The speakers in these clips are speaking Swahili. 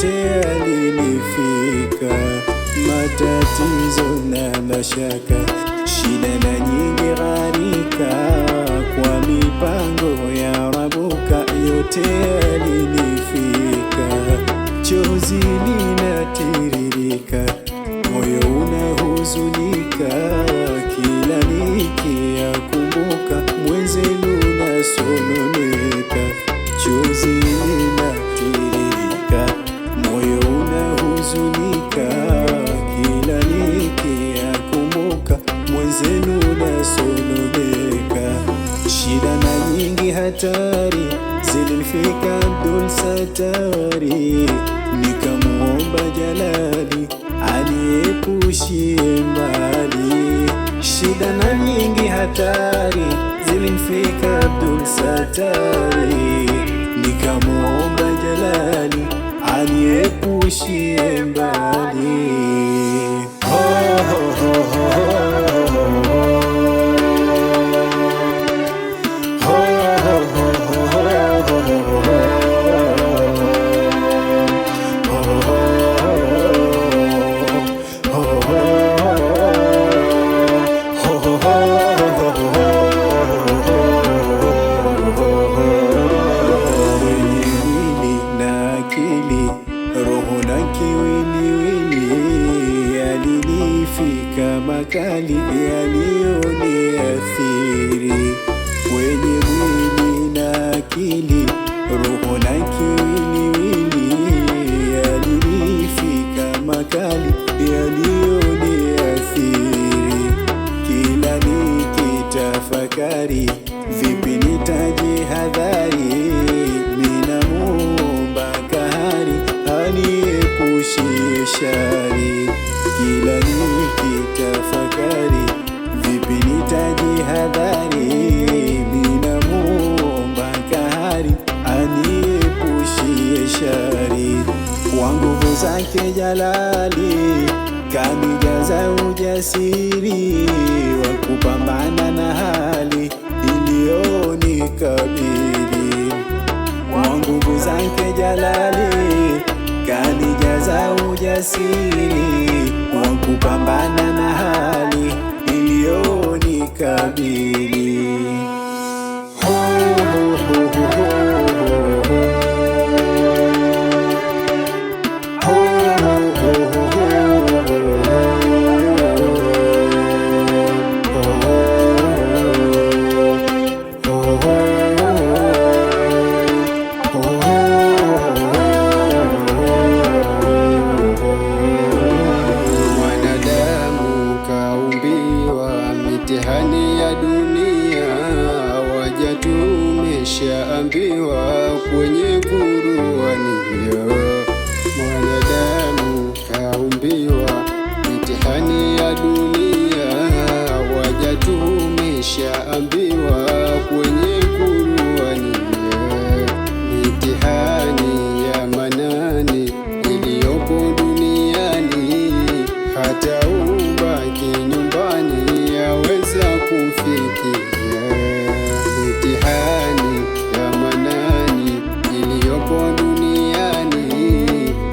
yote yalinifika, matatizo na mashaka, shida na nyingi gharika, kwa mipango ya Rabuka yote yalinifika. Chozi linatiririka, moyo unahuzunika, kila nikiyakumbuka mwenzenu nasononeka. Chozi linatiririka, moyo unahuzunika, kila nikiyakumbuka mwenzenu nasononeka. Shida na nyingi hatari zilinifika Abdul Satari, nikamuomba Jalali aniepushie mbali. Shida na nyingi hatari zilinifika Abdul Satari, nikamuomba Jalali aniepushie mbali. Roho na kiwiliwili yalinifika makali yaliyoniathiri, kwenye mwili na akili. Roho na kiwiliwili yalinifika makali yaliyoniathiri, kila nikitafakari vipi nitajihadhari. Aniepushie shari, kila nikitafakari vipi nitajihadhari. Ninamuomba kahari aniepushie shari, kwa nguvu zake Jalali kanijaza ujasiri wa kupambana na hali iliyonikabili. Kwa nguvu zake Jalali kanijaza ujasiri wa kupambana na hali iliyonikabili. Mitihani ya dunia waja tumeshaambiwa kwenye Qur'ania. Mwanadamu kaumbiwa mitihani ya dunia waja tumeshaambiwa kwenye Qur'ania. Mitihani ya manani iliyopo duniani, hata ubaki nyumbani yaweza kufikia. Mitihani ya manani iliyopo duniani,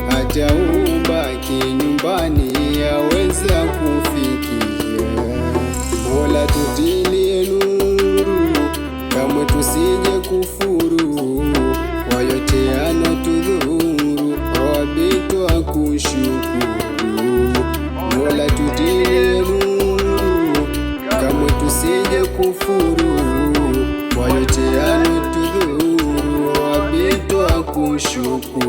hata ubaki nyumbani yaweza kufikia. Mola tutilie nuru, kamwe tusije kufuru, kwa yote yanotudhuru Rabbi twakushukuru. Mola tutilie nuru, kamwe tusije kufuru, kwa yote yanotudhuru Rabbi twakushukuru.